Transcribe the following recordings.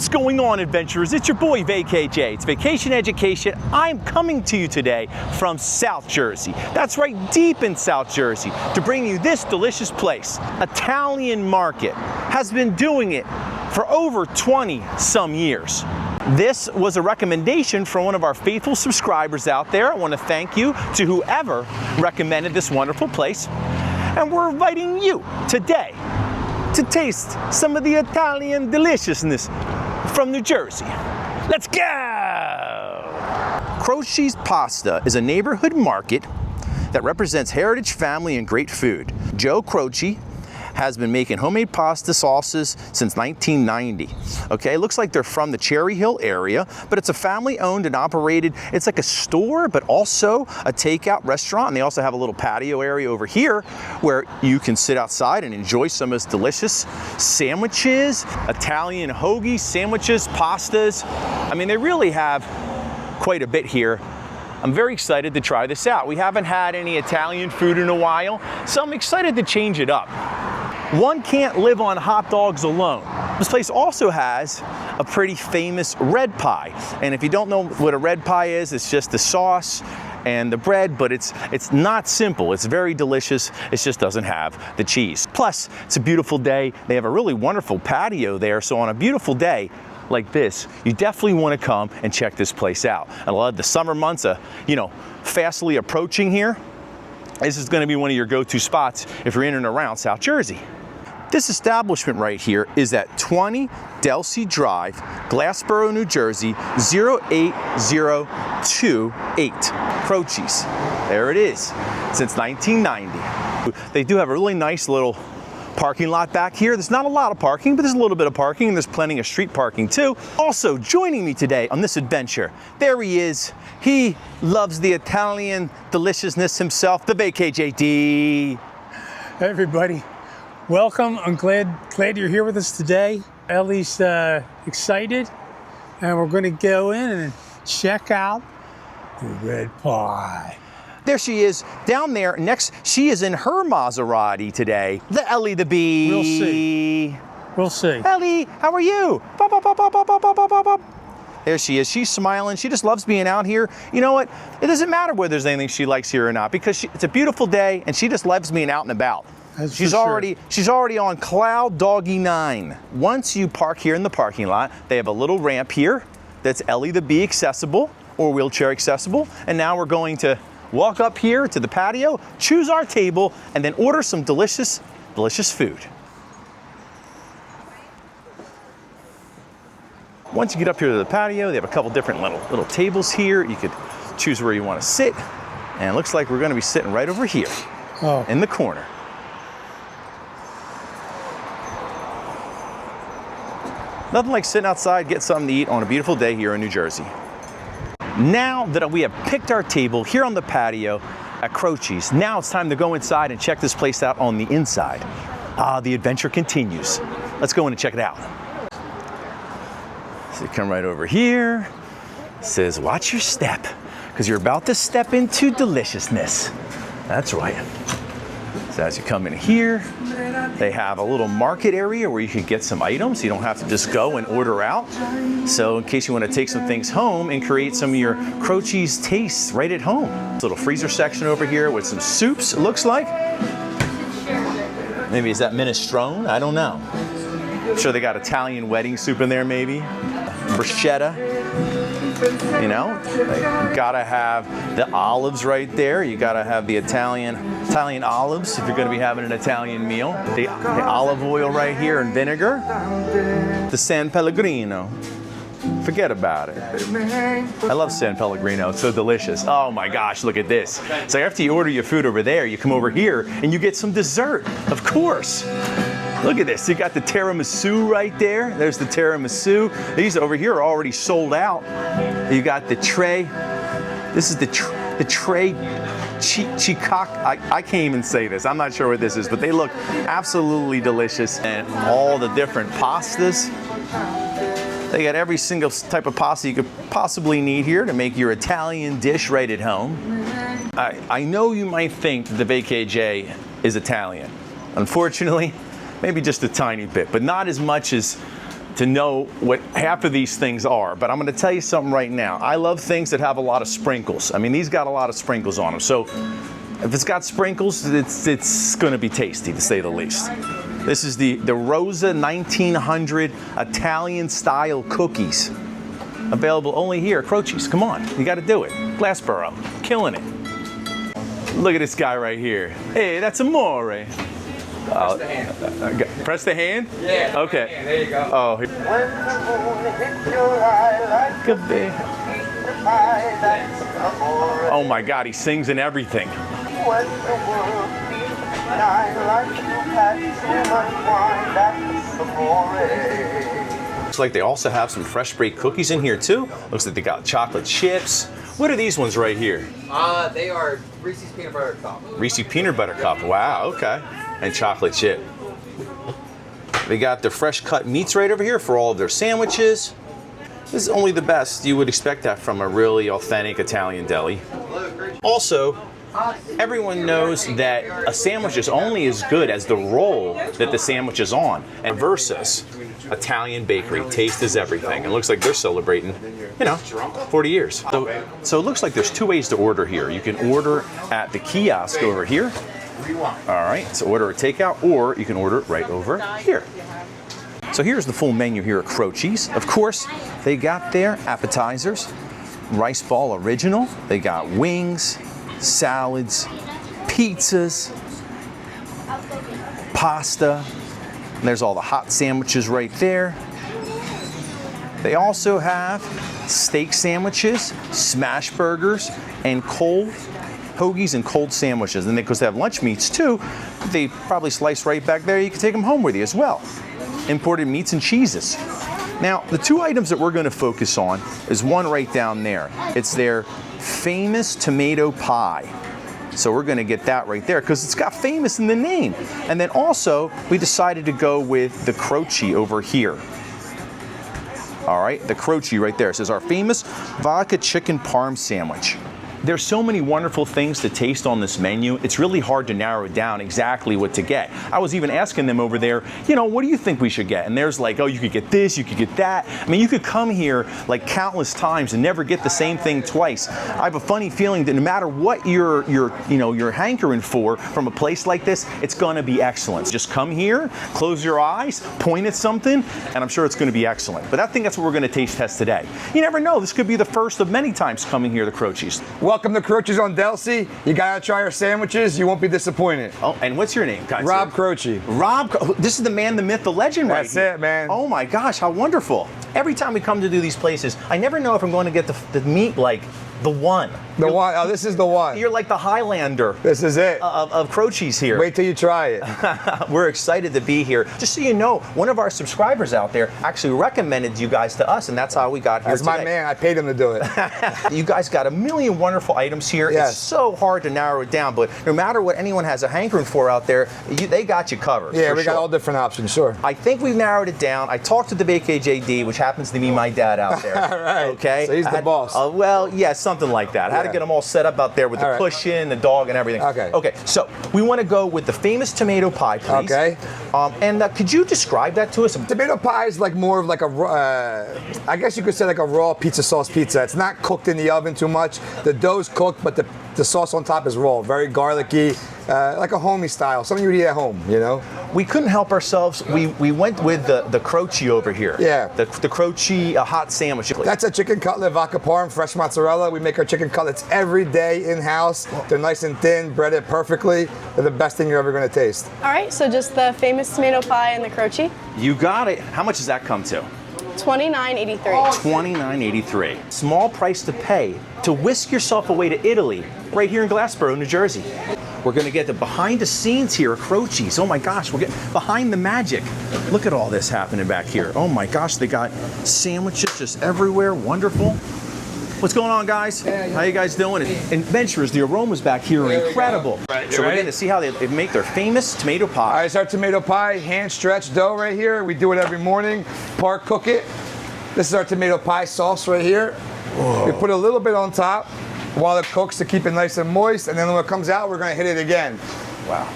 What's going on, adventurers? It's your boy VKJ. It's Vacation Education. I'm coming to you today from South Jersey. That's right, deep in South Jersey, to bring you this delicious place. Italian Market has been doing it for over 20 some years. This was a recommendation from one of our faithful subscribers out there. I want to thank you to whoever recommended this wonderful place. And we're inviting you today to taste some of the Italian deliciousness from New Jersey. Let's go! Crochies Pasta is a neighborhood market that represents heritage, family, and great food. Joe Croce has been making homemade pasta sauces since 1990. Okay, looks like they're from the Cherry Hill area, but it's a family owned and operated, it's like a store, but also a takeout restaurant. And they also have a little patio area over here where you can sit outside and enjoy some of this delicious sandwiches, Italian hoagie sandwiches, pastas. I mean, they really have quite a bit here. I'm very excited to try this out. We haven't had any Italian food in a while, so I'm excited to change it up. One can't live on hot dogs alone. This place also has a pretty famous red pie. And if you don't know what a red pie is, it's just the sauce and the bread, but it's not simple. It's very delicious. It just doesn't have the cheese. Plus, it's a beautiful day. They have a really wonderful patio there. So on a beautiful day like this, you definitely want to come and check this place out. And a lot of the summer months are, fastly approaching here. This is going to be one of your go-to spots if you're in and around South Jersey. This establishment right here is at 20 Delsea Drive, Glassboro, New Jersey, 08028. Crochies. There it is, since 1990. They do have a really nice little parking lot back here. There's not a lot of parking, but there's a little bit of parking, and there's plenty of street parking too. Also joining me today on this adventure, there he is. He loves the Italian deliciousness himself, the VKJD. Hey everybody, welcome. I'm glad you're here with us today. Ellie's excited, and we're going to go in and check out the red pie. There she is, down there next. She is in her Maserati today. The Ellie the Bee. We'll see. We'll see. Ellie, how are you? Bop, bop, bop, bop, bop, bop, bop, bop. There she is. She's smiling. She just loves being out here. You know what? It doesn't matter whether there's anything she likes here or not, because it's a beautiful day and she just loves being out and about. She's already on Cloud Doggy 9. Once you park here in the parking lot, they have a little ramp here that's Ellie the Bee accessible or wheelchair accessible. And now we're going to walk up here to the patio, choose our table, and then order some delicious, delicious food. Once you get up here to the patio, they have a couple different little tables here. You could choose where you want to sit. And it looks like we're going to be sitting right over here in the corner. Nothing like sitting outside, get something to eat on a beautiful day here in New Jersey. Now that we have picked our table here on the patio at Crochies, now it's time to go inside and check this place out on the inside. The adventure continues. Let's go in and check it out. So you come right over here. It says, watch your step, because you're about to step into deliciousness. That's right. So as you come in here, they have a little market area where you can get some items. You don't have to just go and order out. So in case you want to take some things home and create some of your Crochies tastes right at home. This little freezer section over here with some soups, it looks like. Maybe is that minestrone? I don't know. I'm sure they got Italian wedding soup in there maybe. Bruschetta. You gotta have the olives right there. You gotta have the Italian olives if you're gonna be having an Italian meal. The olive oil right here and vinegar. The San Pellegrino. Forget about it. I love San Pellegrino, it's so delicious. Oh my gosh, look at this. So after you order your food over there, you come over here and you get some dessert, of course. Look at this, you got the tiramisu right there. There's the tiramisu. These over here are already sold out. You got the tray. This is the tray chikak. I can't even say this. I'm not sure what this is, but they look absolutely delicious. And all the different pastas. They got every single type of pasta you could possibly need here to make your Italian dish right at home. I know you might think that the VKJ is Italian. Unfortunately, maybe just a tiny bit, but not as much as to know what half of these things are. But I'm gonna tell you something right now. I love things that have a lot of sprinkles. I mean, these got a lot of sprinkles on them. So if it's got sprinkles, it's gonna be tasty, to say the least. This is the Rosa 1900 Italian style cookies. Available only here at Crochies. Come on, you gotta do it. Glassboro, killing it. Look at this guy right here. Hey, that's amore. Press the hand. Press the hand? Yeah. Okay. Hand. There you go. Oh. Good day. Oh my God, he sings and everything. Looks like they also have some fresh baked cookies in here too. Looks like they got chocolate chips. What are these ones right here? They are Reese's Peanut Butter Cup. Reese's Peanut Butter Cup. Wow, okay. And chocolate chip. They got the fresh cut meats right over here for all of their sandwiches. This is only the best. You would expect that from a really authentic Italian deli. Also, everyone knows that a sandwich is only as good as the roll that the sandwich is on. And versus Italian bakery, taste is everything. It looks like they're celebrating, 40 years. So it looks like there's two ways to order here. You can order at the kiosk over here. All right, so order a takeout, or you can order it right over here. So here's the full menu here at Crochies. Of course, they got their appetizers, rice ball original. They got wings, salads, pizzas, pasta. And there's all the hot sandwiches right there. They also have steak sandwiches, smash burgers, and cold hoagies and cold sandwiches. And because they have lunch meats too, they probably slice right back there. You can take them home with you as well. Imported meats and cheeses. Now, the two items that we're going to focus on is one right down there. It's their famous tomato pie. So we're going to get that right there because it's got famous in the name. And then also, we decided to go with the Croce over here. All right, the Croce right there. It says our famous vodka chicken parm sandwich. There's so many wonderful things to taste on this menu, it's really hard to narrow down exactly what to get. I was even asking them over there, what do you think we should get? And there's like, oh, you could get this, you could get that. I mean, you could come here like countless times and never get the same thing twice. I have a funny feeling that no matter what you're hankering for from a place like this, it's gonna be excellent. Just come here, close your eyes, point at something, and I'm sure it's gonna be excellent. But I think that's what we're gonna taste test today. You never know, this could be the first of many times coming here to Crochies. Welcome to Crochies on Delsea. You gotta try our sandwiches. You won't be disappointed. Oh, and what's your name? Rob Croce. Rob, this is the man, the myth, the legend right here. That's it, man. Oh my gosh, how wonderful. Every time we come to do these places, I never know if I'm going to get the meat like the one. The one. Oh, this is the one. You're like the Highlander. This is it. Of Crochies here. Wait till you try it. We're excited to be here. Just so you know, one of our subscribers out there actually recommended you guys to us, and that's how we got here That's today. my man. I paid him to do it. You guys got a million wonderful items here. Yes. It's so hard to narrow it down, but no matter what anyone has a hankering for out there, they got you covered. Yeah, we got all different options, sure. I think we've narrowed it down. I talked to the VKJD, which happens to be my dad out there. All right. Okay. So he's the boss. Well, yeah, something like that. I had to get them all set up out there with the cushion, the dog, and everything. Okay. Okay. So we want to go with the famous tomato pie, please. Okay. And could you describe that to us? Tomato pie is like more of like a, I guess you could say like a raw pizza sauce pizza. It's not cooked in the oven too much. The dough's cooked, but the sauce on top is raw, very garlicky, like a homey style, something you would eat at home, We couldn't help ourselves. We went with the Croce over here. Yeah. The Croce hot sandwich. That's a chicken cutlet, vodka parm, fresh mozzarella. We make our chicken cutlets every day in-house. They're nice and thin, breaded perfectly. They're the best thing you're ever going to taste. All right, so just the famous tomato pie and the Croce. You got it. How much does that come to? $29.83. $29.83. Small price to pay to whisk yourself away to Italy, right here in Glassboro, New Jersey. We're gonna get the behind the scenes here at Crochies. Oh my gosh, we're getting behind the magic. Look at all this happening back here. Oh my gosh, they got sandwiches just everywhere, wonderful. What's going on, guys? How you guys doing? And venturers, the aromas back here are incredible. So we're getting to see how they make their famous tomato pie. All right, it's our tomato pie, hand-stretched dough right here. We do it every morning. Part cook it. This is our tomato pie sauce right here. Whoa. We put a little bit on top while it cooks to keep it nice and moist, and then when it comes out, we're gonna hit it again. Wow.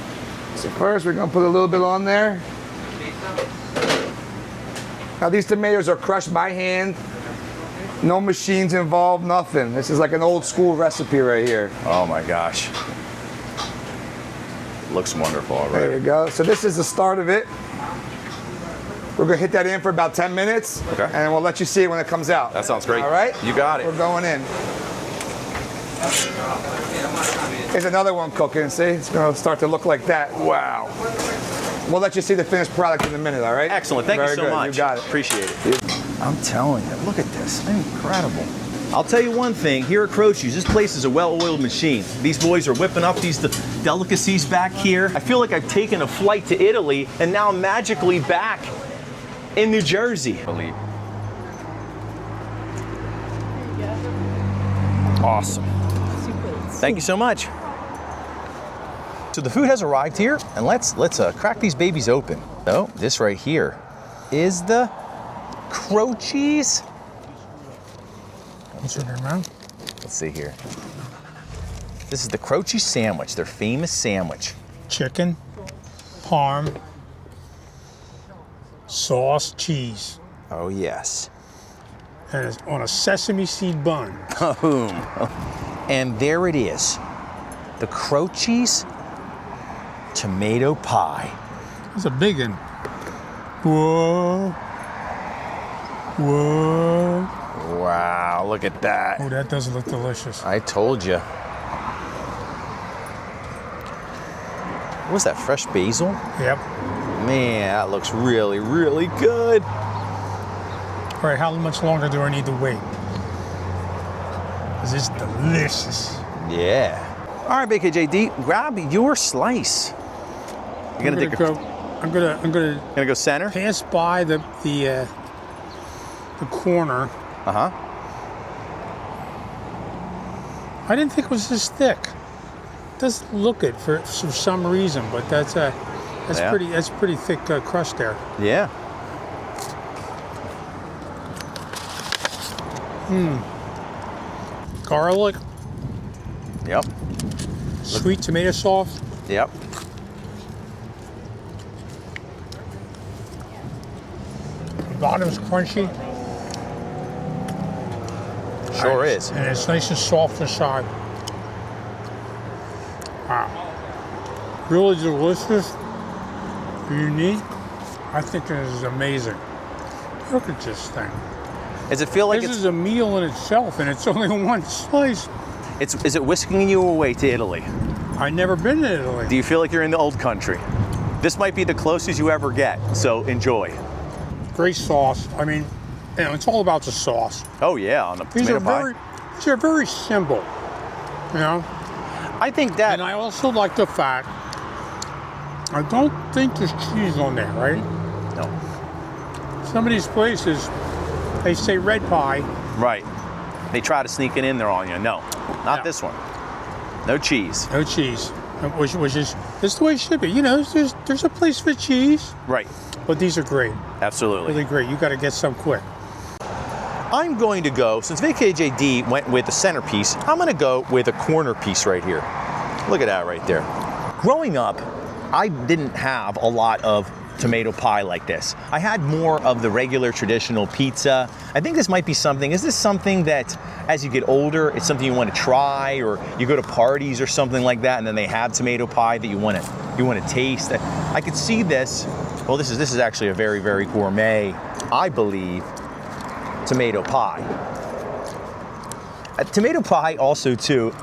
So first, we're gonna put a little bit on there. Now these tomatoes are crushed by hand. No machines involved, nothing. This is like an old school recipe right here. Oh my gosh. Looks wonderful already. There you go. So this is the start of it. We're gonna hit that in for about 10 minutes, okay, and we'll let you see it when it comes out. That sounds great. All right? You got it. We're going in. Here's another one cooking, see? It's gonna start to look like that. Wow. We'll let you see the finished product in a minute, all right? Excellent, thank you so much. You got it. Appreciate it. I'm telling you, look at this, incredible. I'll tell you one thing, here at Crochies, this place is a well-oiled machine. These boys are whipping up these delicacies back here. I feel like I've taken a flight to Italy and now I'm magically back in New Jersey. Awesome. Thank you so much. So the food has arrived here, and let's crack these babies open. Oh, this right here is the Crochies. What's your name, man? Let's see here. This is the Crochie sandwich, their famous sandwich. Chicken, parm, sauce, cheese. Oh yes. And it's on a sesame seed bun. Boom. And there it is. The Crochies tomato pie. It's a big one. Whoa. Whoa. Wow, look at that. Oh, that does look delicious. I told you. What was that, fresh basil? Yep. Man, that looks really, really good. All right, how much longer do I need to wait? Because it's delicious. Yeah. All right, BKJD, grab your slice. You're gonna take I'm gonna go center. pass by the corner. Uh-huh. I didn't think it was this thick. It doesn't look it for some reason, but that's Yeah. pretty thick crust there. Yeah. Garlic, Yep. sweet tomato sauce. Yep. The bottom's crunchy. Sure is. And it's nice and soft inside. Wow. Really delicious. Unique. I think this is amazing. Look at this thing. Does it feel like This is a meal in itself, and it's only one slice. is it whisking you away to Italy? I've never been to Italy. Do you feel like you're in the old country? This might be the closest you ever get, so enjoy. Great sauce. I mean, it's all about the sauce. Oh yeah, on the These tomato are pie. they're very simple, you know. I think that. And I also like the fact I don't think there's cheese on there, right? No. Some of these places they say red pie. Right. They try to sneak it in there on you. No, not Yeah. this one. No cheese. No cheese, which is that's the way it should be. You know, there's a place for cheese, Right. but these are great, Absolutely. really great. You got to get some quick. I'm going to go, since VKJD went with the centerpiece, I'm going to go with a corner piece right here. Look at that right there. Growing up, I didn't have a lot of tomato pie like this. I had more of the regular traditional pizza. I think this might be something, is this something that as you get older, it's something you want to try, or you go to parties or something like that and then they have tomato pie that you want to taste? I could see this, well this is actually a very, very gourmet, I believe, tomato pie. Tomato pie also too,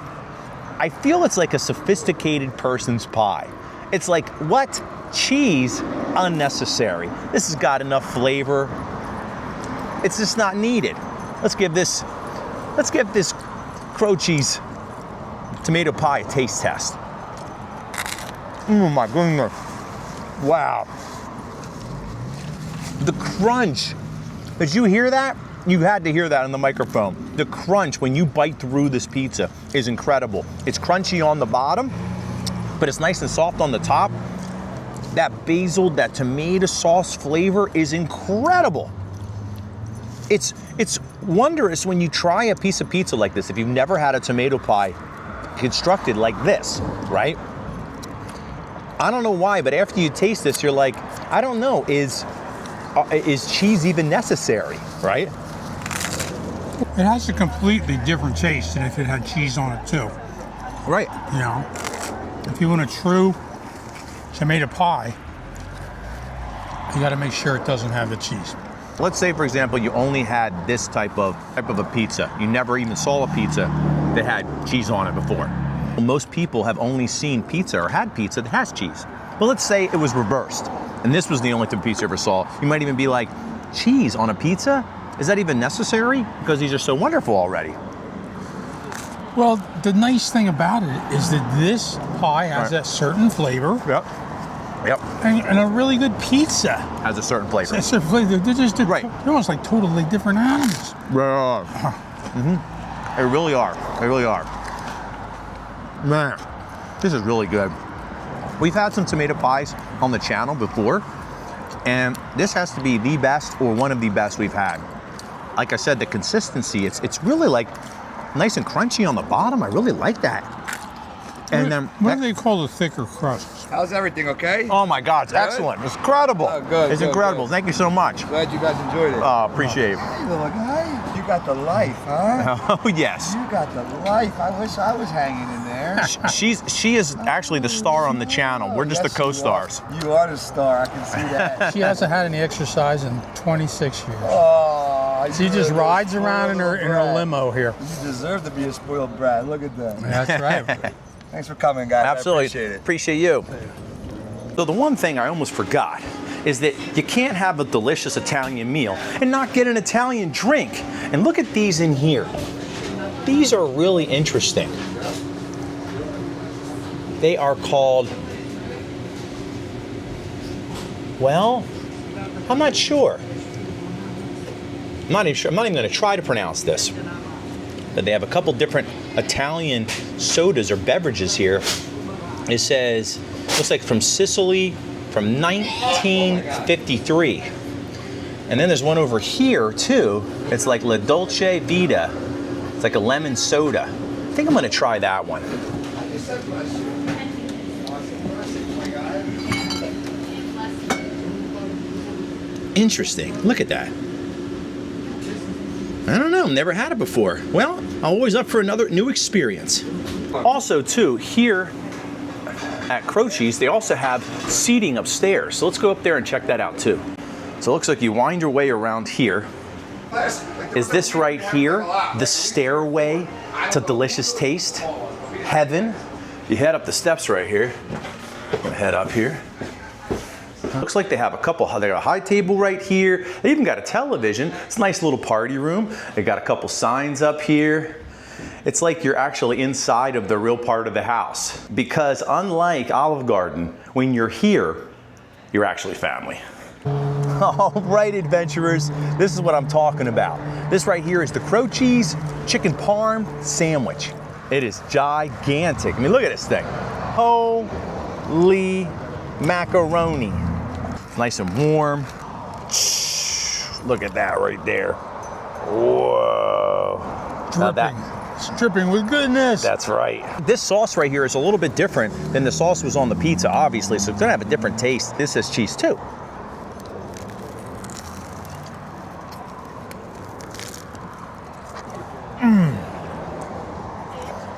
I feel it's like a sophisticated person's pie. It's like, what? Cheese? Unnecessary. This has got enough flavor. It's just not needed. Let's give this Crochies tomato pie a taste test. Oh my goodness. Wow. The crunch. Did you hear that? You had to hear that on the microphone. The crunch when you bite through this pizza is incredible. It's crunchy on the bottom, but it's nice and soft on the top. That basil, that tomato sauce flavor is incredible. It's wondrous when you try a piece of pizza like this, if you've never had a tomato pie constructed like this, right? I don't know why, but after you taste this, you're like, I don't know, is cheese even necessary, right? It has a completely different taste than if it had cheese on it too. Right. You know, if you want a true tomato pie, you got to make sure it doesn't have the cheese. Let's say, for example, you only had this type of a pizza. You never even saw a pizza that had cheese on it before. Most people have only seen pizza or had pizza that has cheese. But let's say it was reversed, and this was the only type of pizza you ever saw. You might even be like, cheese on a pizza? Is that even necessary? Because these are so wonderful already. Well, the nice thing about it is that this pie has that certain flavor. Yep. Yep. And a really good pizza. Has a certain flavor. It's a flavor. They're just Right. they're almost like totally different animals. Right. They really are. They really are. Man, this is really good. We've had some tomato pies on the channel before, and this has to be the best or one of the best we've had. Like I said, the consistency, it's really like nice and crunchy on the bottom. I really like that. And then What do they call the thicker crusts? How's everything? Okay. oh my God, it's excellent. It's incredible. Oh, good, It's good, incredible. good. Thank you so much. Glad you guys enjoyed it. Oh, appreciate it. Hey, little guy, you got the life, huh? Oh yes. You got the life. I wish I was hanging in there. She is actually the star on the channel. We're just Yes, the co-stars. You are the star. I can see that. She hasn't had any exercise in 26 years. Oh, She just you're a rides around in her spoiled limo here. brat. You deserve to be a spoiled brat. Look at that. That's right. Thanks for coming, guys. Absolutely. I appreciate it. Appreciate you. So the one thing I almost forgot is that you can't have a delicious Italian meal and not get an Italian drink. And look at these in here. These are really interesting. They are called, well, I'm not sure. I'm not even going to try to pronounce this. But they have a couple different Italian sodas or beverages here. It says, looks like from Sicily from 1953. And then there's one over here too. It's like La Dolce Vita. It's like a lemon soda. I think I'm gonna try that one. Interesting, look at that. I don't know, never had it before. Well, I'm always up for another new experience. Also too, here at Crochies, they also have seating upstairs. So let's go up there and check that out too. So it looks like you wind your way around here. Is this right here the stairway to delicious taste? Heaven. You head up the steps right here. I'm gonna head up here. Looks like they have they got a high table right here. They even got a television. It's a nice little party room. They got a couple signs up here. It's like you're actually inside of the real part of the house. Because unlike Olive Garden, when you're here, you're actually family. All right, adventurers, this is what I'm talking about. This right here is the Crochies Chicken Parm Sandwich. It is gigantic. I mean, look at this thing. Holy macaroni. Nice and warm. Look at that right there. Whoa. Dripping. It's dripping with goodness. That's right. This sauce right here is a little bit different than the sauce was on the pizza, obviously, so it's gonna have a different taste. This has cheese too.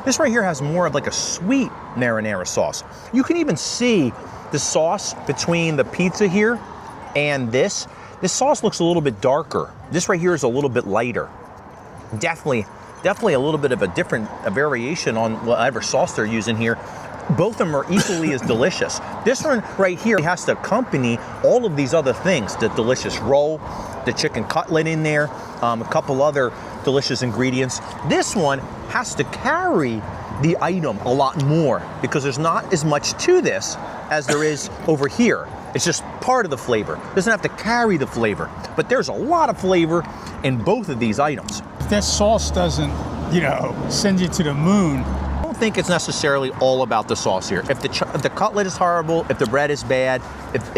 This right here has more of like a sweet marinara sauce. You can even see the sauce between the pizza here and this. This sauce looks a little bit darker. This right here is a little bit lighter. Definitely a little bit of a variation on whatever sauce they're using here. Both of them are equally as delicious. This one right here has to accompany all of these other things, the delicious roll, the chicken cutlet in there, a couple other delicious ingredients. This one has to carry the item a lot more because there's not as much to this as there is over here. It's just part of the flavor. It doesn't have to carry the flavor, but there's a lot of flavor in both of these items. If that sauce doesn't, send you to the moon. I don't think it's necessarily all about the sauce here. If the cutlet is horrible, if the bread is bad, if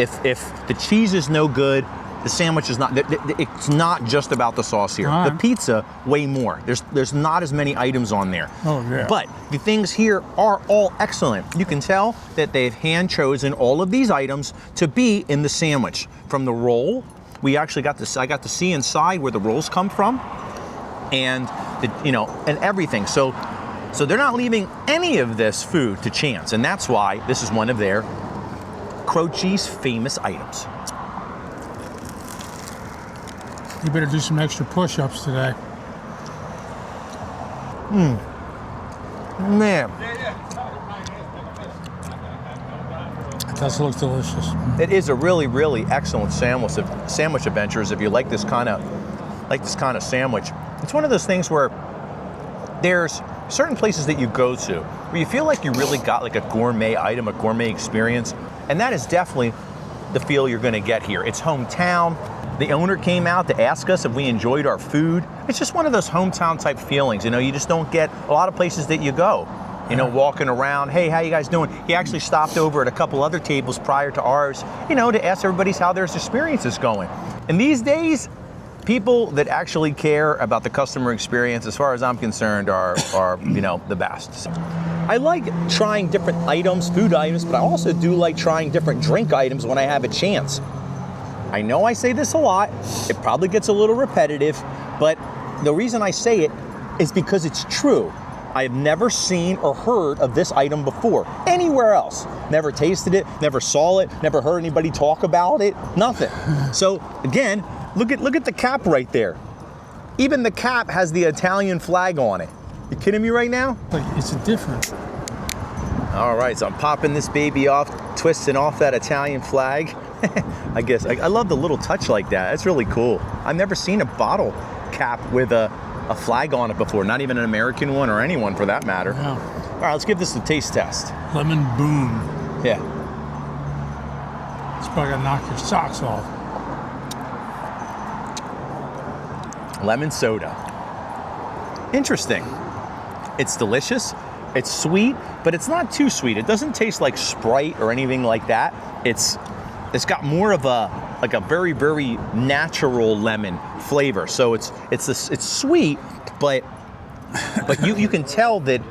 the cheese is no good, the sandwich is not. It's not just about the sauce here. Right. The pizza, way more. There's not as many items on there. Oh yeah. But the things here are all excellent. You can tell that they've hand chosen all of these items to be in the sandwich. From the roll, we actually got to. I got to see inside where the rolls come from, and and everything. So they're not leaving any of this food to chance, and that's why this is one of their Crochies famous items. You better do some extra push-ups today. Man, It does look delicious. it is a really, really excellent sandwich adventures. If you like this kind of sandwich, it's one of those things where there's certain places that you go to where you feel like you really got like a gourmet item, a gourmet experience, and that is definitely the feel you're going to get here. It's hometown. The owner came out to ask us if we enjoyed our food. It's just one of those hometown type feelings. You just don't get a lot of places that you go. Walking around, hey, how you guys doing? He actually stopped over at a couple other tables prior to ours, to ask everybody how their experience is going. And these days, people that actually care about the customer experience, as far as I'm concerned, are the best. So, I like trying different items, food items, but I also do like trying different drink items when I have a chance. I know I say this a lot, it probably gets a little repetitive, but the reason I say it is because it's true. I have never seen or heard of this item before, anywhere else. Never tasted it, never saw it, never heard anybody talk about it, nothing. So again, look at the cap right there. Even the cap has the Italian flag on it. You kidding me right now? It's a different. All right, so I'm popping this baby off, twisting off that Italian flag. I guess I love the little touch like that. That's really cool. I've never seen a bottle cap with a flag on it before, not even an American one or anyone for that matter. No. All right, let's give this a taste test. Lemon boom. Yeah. It's probably gonna knock your socks off. Lemon soda. Interesting. It's delicious. It's sweet, but it's not too sweet. It doesn't taste like Sprite or anything like that. It's got more of a very, very natural lemon flavor. So it's sweet, but you can tell that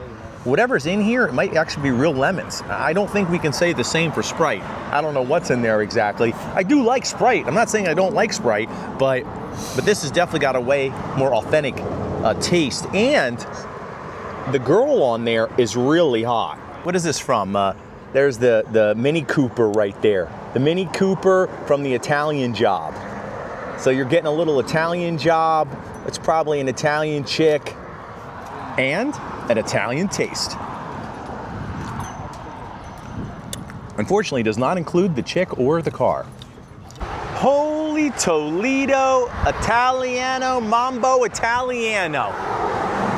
whatever's in here, it might actually be real lemons. I don't think we can say the same for Sprite. I don't know what's in there exactly. I do like Sprite. I'm not saying I don't like Sprite, but this has definitely got a way more authentic taste. And the girl on there is really hot. What is this from? There's the Mini Cooper right there. The Mini Cooper from the Italian Job. So you're getting a little Italian job. It's probably an Italian chick and an Italian taste. Unfortunately, it does not include the chick or the car. Holy Toledo, Italiano, Mambo Italiano.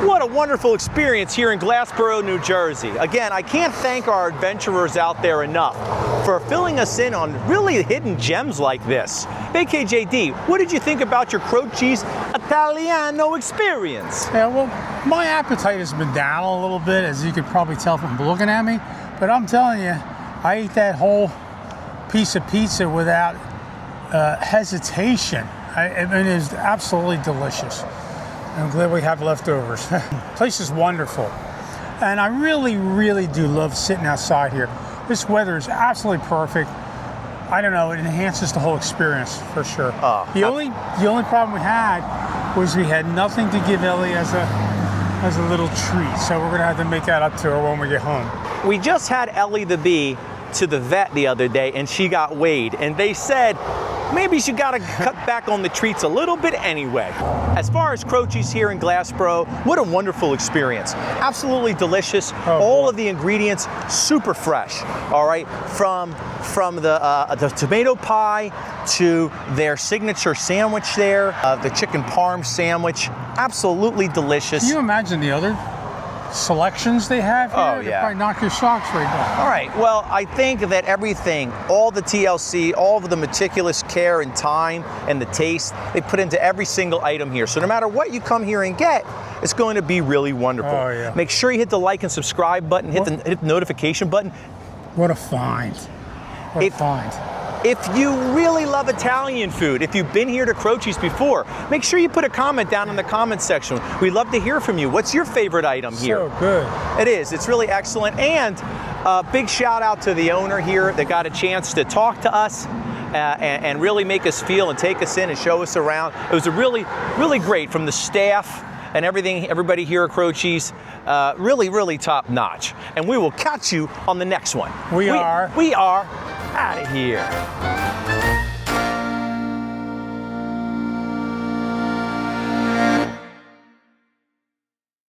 What a wonderful experience here in Glassboro, New Jersey. Again, I can't thank our adventurers out there enough for filling us in on really hidden gems like this. VKJD, what did you think about your Crochies Italiano experience? Yeah, well, my appetite has been down a little bit, as you could probably tell from looking at me. But I'm telling you, I ate that whole piece of pizza without hesitation. I mean, it was absolutely delicious. I'm glad we have leftovers. The place is wonderful. And I really, really do love sitting outside here. This weather is absolutely perfect. I don't know, it enhances the whole experience for sure. The only problem we had was we had nothing to give Ellie as a little treat. So we're gonna have to make that up to her when we get home. We just had Ellie the bee to the vet the other day and she got weighed, and they said maybe you gotta cut back on the treats a little bit anyway. As far as Crochies here in Glassboro, what a wonderful experience. Absolutely delicious. All of the ingredients super fresh. All right, from the tomato pie to their signature sandwich there, the chicken parm sandwich. Absolutely delicious. Can you imagine the other selections they have here? Oh, They'd yeah. probably knock your socks right off. All right, well, I think that everything, all the TLC, all of the meticulous care and time and the taste, they put into every single item here. So no matter what you come here and get, it's going to be really wonderful. Oh, yeah. Make sure you hit the like and subscribe button, hit the notification button. What a find. What a find. If you really love Italian food, if you've been here to Crochies before, make sure you put a comment down in the comment section. We'd love to hear from you. What's your favorite item here? So good. It is. It's really excellent. And a big shout out to the owner here that got a chance to talk to us and really make us feel and take us in and show us around. It was a really, really great from the staff and everybody here at Crochies. Really, really top notch. And we will catch you on the next one. We are out of here.